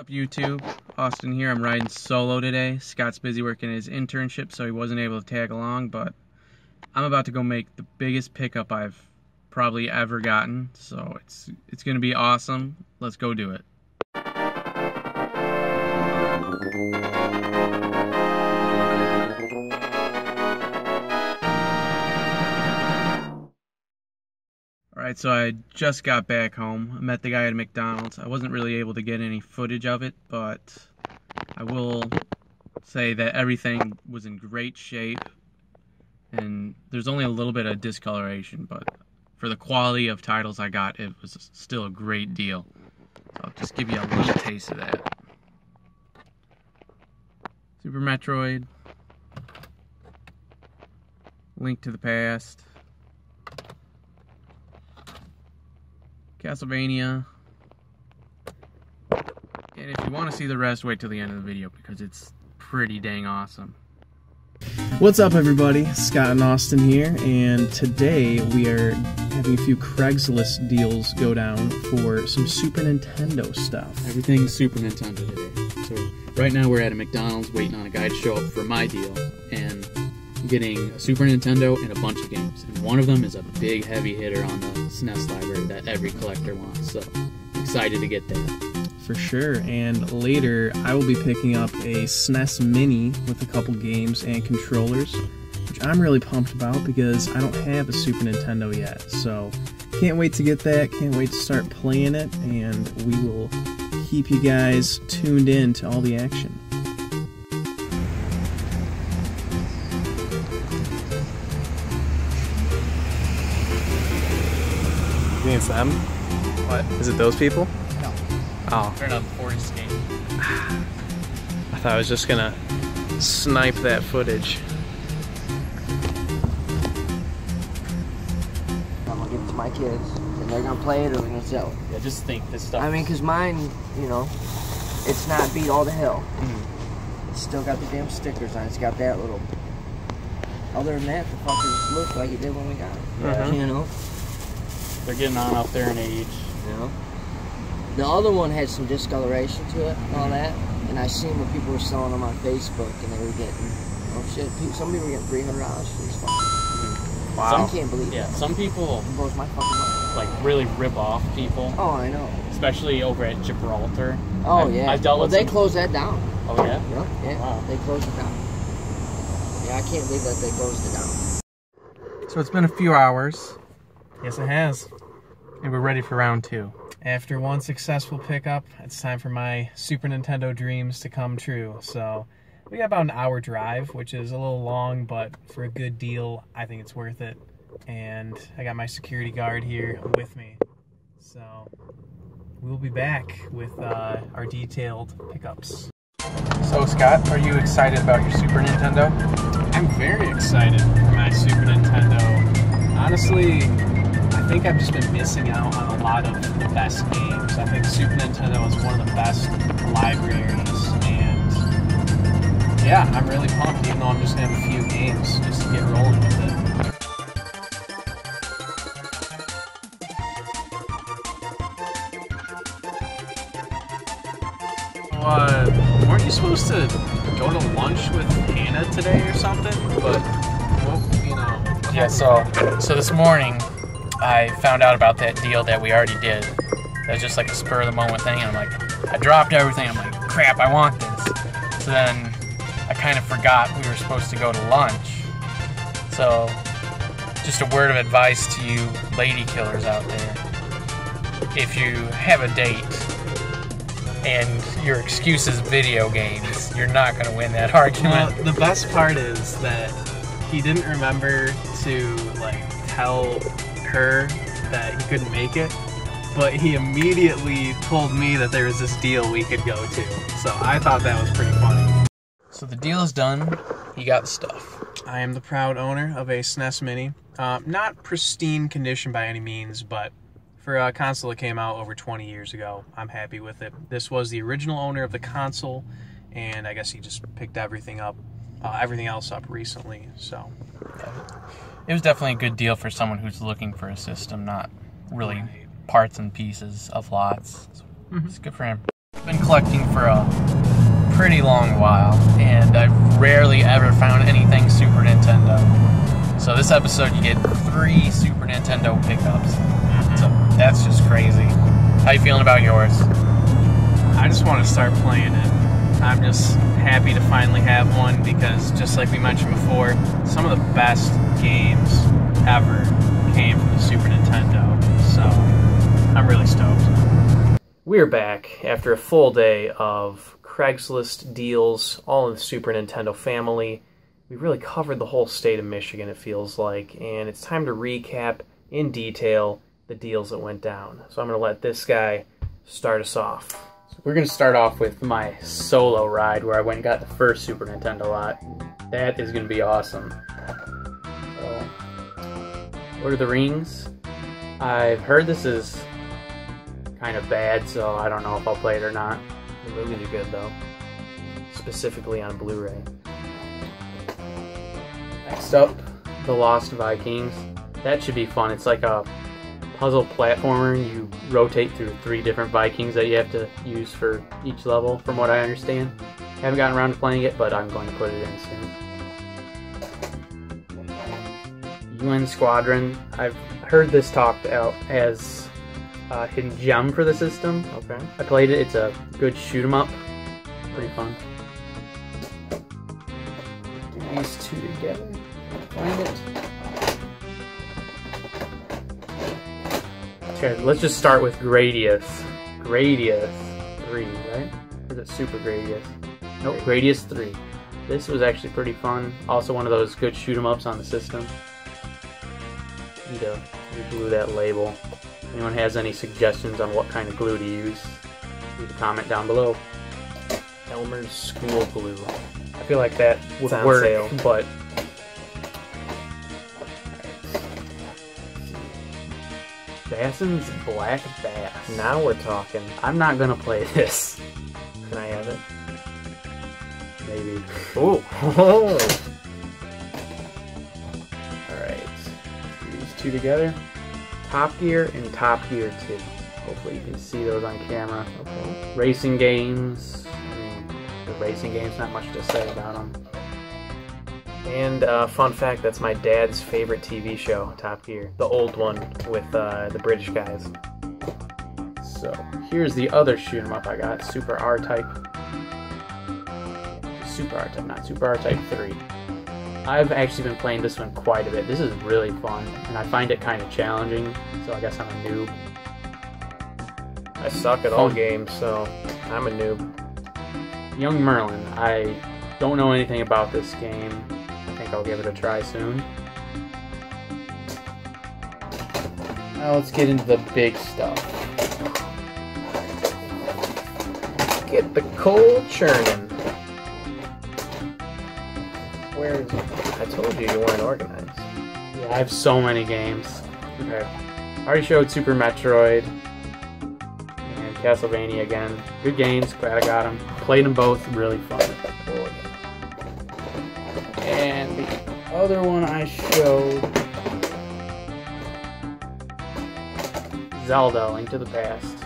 up, YouTube? Austin here. I'm riding solo today. Scott's busy working his internship, so he wasn't able to tag along, but I'm about to go make the biggest pickup I've probably ever gotten, so it's gonna be awesome. Let's go do it. Alright, so I just got back home. I met the guy at McDonald's. I wasn't really able to get any footage of it, but I will say that everything was in great shape, and there's only a little bit of discoloration, but for the quality of titles I got, it was still a great deal. So I'll just give you a little taste of that. Super Metroid, Link to the Past, Castlevania, and if you want to see the rest, wait till the end of the video because it's pretty dang awesome. What's up, everybody? Scott and Austin here, and today we are having a few Craigslist deals go down for some Super Nintendo stuff. Everything's Super Nintendo today. So right now we're at a McDonald's waiting on a guy to show up for my deal, and I'm getting a Super Nintendo and a bunch of games. And one of them is a big heavy hitter on the SNES library that every collector wants, so I'm excited to get that. For sure, and later I will be picking up a SNES Mini with a couple games and controllers, which I'm really pumped about because I don't have a Super Nintendo yet. So can't wait to get that, can't wait to start playing it, and we will keep you guys tuned in to all the action. You think it's them? What? Is it those people? No. Oh. Turn on the 40 skate. I thought I was just gonna snipe that footage. I'm gonna give it to my kids, and they're gonna play it or they're gonna sell it. Yeah, just think this stuff. I mean, cause mine, you know, it's not beat all to hell. It's still got the damn stickers on it. It's got that little. Other than that, the fuckers look like it did when we got it. Yeah. You know. They're getting on up there in age. You know. The other one had some discoloration to it and all that, and I seen where people were selling them on Facebook, and they were getting, oh shit, some people were getting $300 for these fuckers. Wow. Some can't believe it. Yeah, some people It blows my fucking mind. like really rip off people, Oh, I know. especially over at Gibraltar. Oh, yeah. I've dealt with they some... closed that down. Oh yeah? Yeah, Wow. they closed it down. Yeah, I can't believe that they closed it down. So it's been a few hours, Yes, it has. and we're ready for round two. After one successful pickup, it's time for my Super Nintendo dreams to come true. So we got about an hour drive, which is a little long, but for a good deal, I think it's worth it. And I got my security guard here with me. So we'll be back with our detailed pickups. So Scott, are you excited about your Super Nintendo? I'm very excited for my Super Nintendo. Honestly, I think I've just been missing out on a lot of the best games. I think Super Nintendo is one of the best libraries, and yeah, I'm really pumped, even though I'm just gonna have a few games just to get rolling with it. Weren't you supposed to go to lunch with Hannah today or something? But, well, you know. Yeah, so this morning I found out about that deal that we already did. That was just like a spur of the moment thing, and I'm like, I dropped everything, I'm like, crap, I want this. So then I kind of forgot we were supposed to go to lunch. So just a word of advice to you lady killers out there. If you have a date and your excuse is video games, you're not going to win that argument. Well, the best part is that he didn't remember to, like, tell her that he couldn't make it, but he immediately told me that there was this deal we could go to. So I thought that was pretty funny. So the deal is done. You got the stuff. I am the proud owner of a SNES Mini. Not pristine condition by any means, but for a console that came out over 20 years ago, I'm happy with it. This was the original owner of the console, and I guess he just picked everything else up recently. So It was definitely a good deal for someone who's looking for a system, not really parts and pieces of lots. So it's good for him. Been collecting for a pretty long while, and I've rarely ever found anything Super Nintendo. So this episode you get 3 Super Nintendo pickups. So that's just crazy. How you feeling about yours? I just want to start playing it. I'm just happy to finally have one because, just like we mentioned before, some of the best games ever came from the Super Nintendo. So I'm really stoked. We're back after a full day of Craigslist deals, all in the Super Nintendo family. We really covered the whole state of Michigan, it feels like, and it's time to recap in detail the deals that went down. So I'm going to let this guy start us off. So we're going to start off with my solo ride where I went and got the first Super Nintendo lot. That is going to be awesome. So, Lord of the Rings. I've heard this is kind of bad, so I don't know if I'll play it or not. The movies are good though, specifically on Blu-ray. Next up, the Lost Vikings. That should be fun. It's like a puzzle platformer. You rotate through 3 different Vikings that you have to use for each level, from what I understand. Haven't gotten around to playing it, but I'm going to put it in soon. UN Squadron. I've heard this talked out as a hidden gem for the system. Okay. I played it. It's a good shoot 'em up. Pretty fun. Do these 2 together. Find it. Okay, let's just start with Gradius. Gradius 3, right? Or is it Super Gradius? Nope, Gradius 3. This was actually pretty fun. Also one of those good shoot 'em ups on the system. Need to glue that label. If anyone has any suggestions on what kind of glue to use, leave a comment down below. Elmer's School Glue. I feel like that would work, but Basson's Black Bass. Now we're talking. I'm not gonna play this. Can I have it? Maybe. Ooh. Alright. These 2 together. Top Gear and Top Gear 2. Hopefully you can see those on camera. Okay. Racing games. I mean, the racing games, not much to say about them. And fun fact, that's my dad's favorite TV show, Top Gear. The old one with the British guys. So, here's the other shoot 'em up I got, Super R-Type. Super R-Type, not Super R-Type 3. I've actually been playing this one quite a bit. This is really fun, and I find it kind of challenging, so I guess I'm a noob. I suck at all games, so I'm a noob. Young Merlin. I don't know anything about this game. I think I'll give it a try soon. Now let's get into the big stuff. Get the coal churning. Where is it? I told you you weren't organized. Yeah, I have so many games. Okay. I already showed Super Metroid and Castlevania again. Good games, glad I got them. Played them both, really fun. And the other one I showed, Zelda, Link to the Past.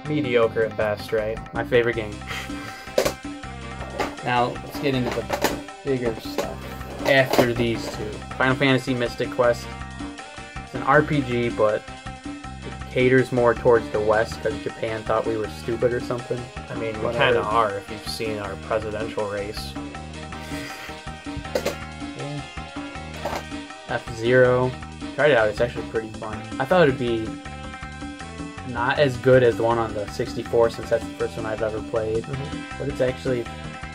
Mediocre at best, right? My favorite game. Now, let's get into the bigger stuff. After these 2. Final Fantasy Mystic Quest. It's an RPG, but it caters more towards the West because Japan thought we were stupid or something. I mean, we kind of are if you've seen our presidential race. F-Zero. Tried it out, it's actually pretty fun. I thought it'd be not as good as the one on the 64 since that's the first one I've ever played. But it's actually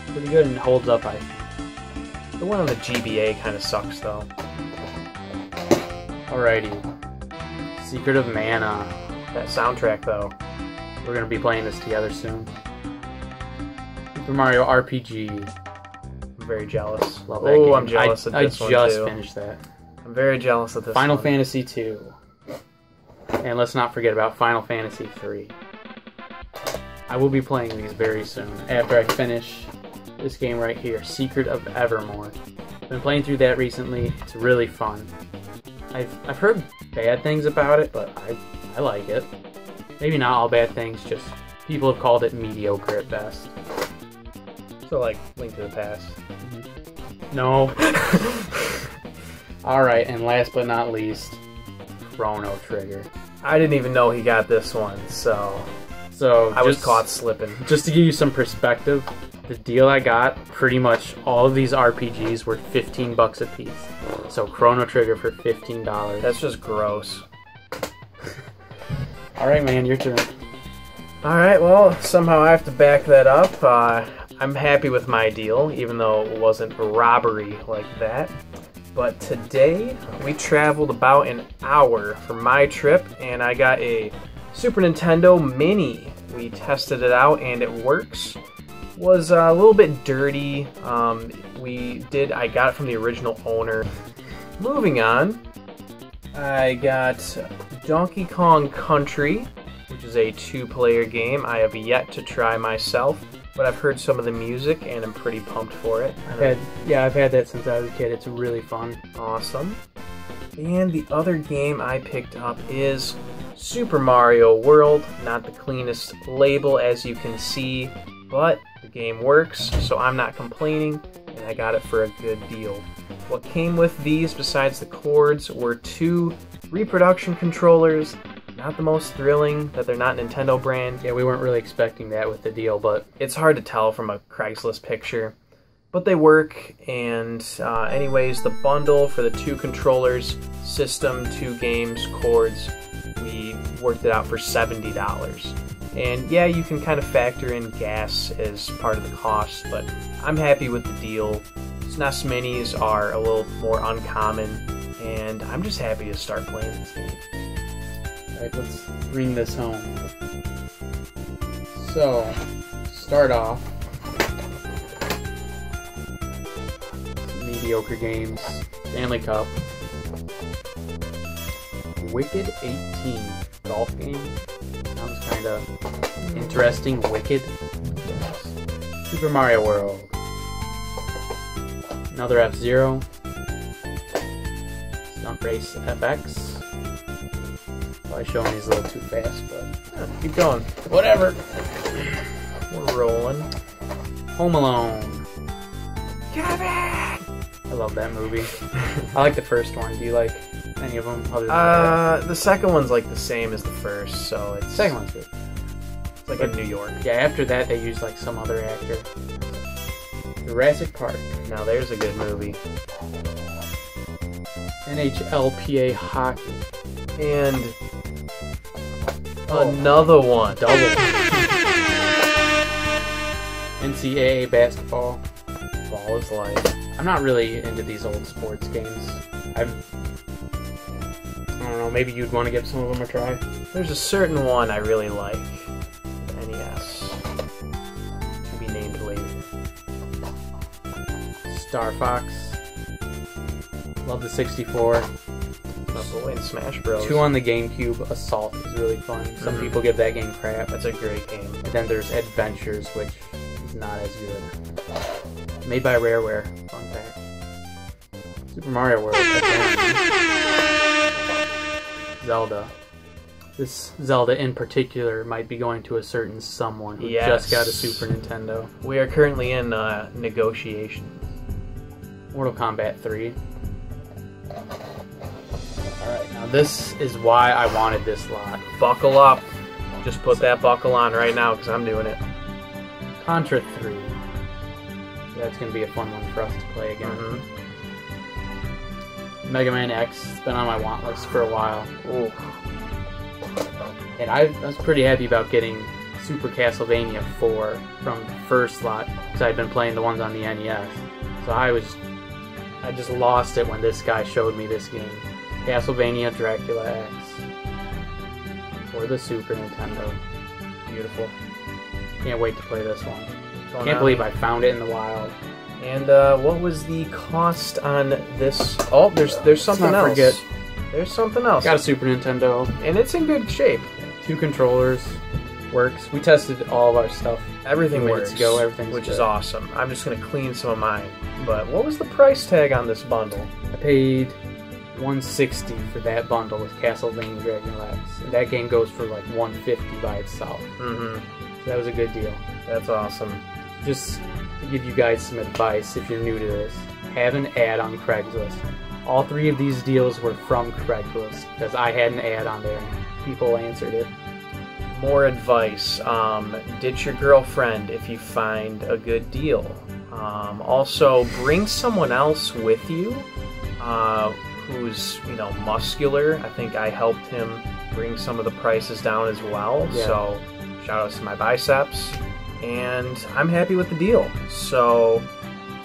pretty good and holds up, I think. The one on the GBA kind of sucks though. Alrighty. Secret of Mana. That soundtrack though. We're going to be playing this together soon. Super Mario RPG. I'm very jealous. Love that game. I'm jealous of this one too. I just finished that. I'm very jealous of this Final Fantasy 2. And let's not forget about Final Fantasy 3. I will be playing these very soon after I finish this game right here, Secret of Evermore. Been playing through that recently. It's really fun. I've heard bad things about it, but I like it. Maybe not all bad things, just People have called it mediocre at best. So like Link to the Past. No. Alright, and last but not least, Chrono Trigger. I didn't even know he got this one, so I was caught slipping. Just to give you some perspective, the deal I got, pretty much all of these RPGs were $15 a piece. So Chrono Trigger for $15. That's just gross. Alright, man, your turn. Alright, well, somehow I have to back that up. I'm happy with my deal, even though it wasn't a robbery like that. But today, we traveled about an hour for my trip, and I got a Super Nintendo Mini. We tested it out, and it works. Was a little bit dirty. I got it from the original owner. Moving on, I got Donkey Kong Country, which is a 2-player game. I have yet to try myself, but I've heard some of the music and I'm pretty pumped for it. I've had that since I was a kid. It's really fun. Awesome. And the other game I picked up is Super Mario World. Not the cleanest label, as you can see, but the game works, so I'm not complaining, and I got it for a good deal. What came with these, besides the cords, were 2 reproduction controllers. Not the most thrilling that they're not Nintendo brand. Yeah, we weren't really expecting that with the deal, but it's hard to tell from a Craigslist picture. But they work, and anyways, the bundle for the 2 controllers, system, 2 games, cords, we worked it out for $70. And yeah, you can kind of factor in gas as part of the cost, but I'm happy with the deal. SNES Minis are a little more uncommon, and I'm just happy to start playing this game. Alright, let's bring this home. So, start off. Some mediocre games. Stanley Cup. Wicked 18. Golf game. Sounds kind of interesting. Wicked. Super Mario World. Another F-Zero. Stunt Race FX. Probably showing these a little too fast, but keep going. Whatever. We're rolling. Home Alone. Kevin! I love that movie. I like the first one. Do you like any of them other than that? The second one's like the same as the first, so it's... Second one's good. It's like in New York. Yeah, after that they used like some other actor. Jurassic Park. Now there's a good movie. NHLPA Hockey. And another one. Double. NCAA basketball. Ball is life. I'm not really into these old sports games. I don't know, maybe you'd want to give some of them a try. There's a certain one I really like. NES. To be named later. Star Fox. Love the 64. And Smash Bros. 2 on the GameCube. Assault is really fun. Some people give that game crap. That's a great game. And then there's Adventures, which is not as good. Made by Rareware. Fun fact. Super Mario World. Zelda. This Zelda in particular might be going to a certain someone who just got a Super Nintendo. We are currently in negotiations. Mortal Kombat 3. Alright, now this is why I wanted this lot. Buckle up. Just put that buckle on right now, because I'm doing it. Contra 3. That's going to be a fun one for us to play again. Mega Man X. It's been on my want list for a while. Ooh. And I was pretty happy about getting Super Castlevania 4 from the first lot, because I'd been playing the ones on the NES. So I just lost it when this guy showed me this game. Castlevania Dracula X. For the Super Nintendo. Beautiful. Can't wait to play this one. Can't believe I found it in the wild. And what was the cost on this? Oh, there's something else. Forget. There's something else. Got a Super Nintendo. And it's in good shape. 2 controllers. Works. We tested all of our stuff. Everything works. Which is awesome. I'm just going to clean some of mine. But what was the price tag on this bundle? I paid $160 for that bundle with Castlevania Dracula X. And that game goes for like $150 by itself. That was a good deal. That's awesome. Just to give you guys some advice if you're new to this, have an ad on Craigslist. All 3 of these deals were from Craigslist because I had an ad on there and people answered it. More advice, ditch your girlfriend if you find a good deal. Also, bring someone else with you who's, you know, muscular. I think I helped him bring some of the prices down as well. Yeah. So shout out to my biceps. And I'm happy with the deal. So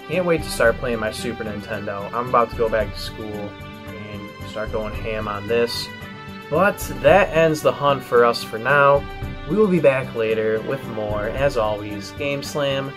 can't wait to start playing my Super Nintendo. I'm about to go back to school and start going ham on this. But that ends the hunt for us for now. We will be back later with more, as always, Game Slam,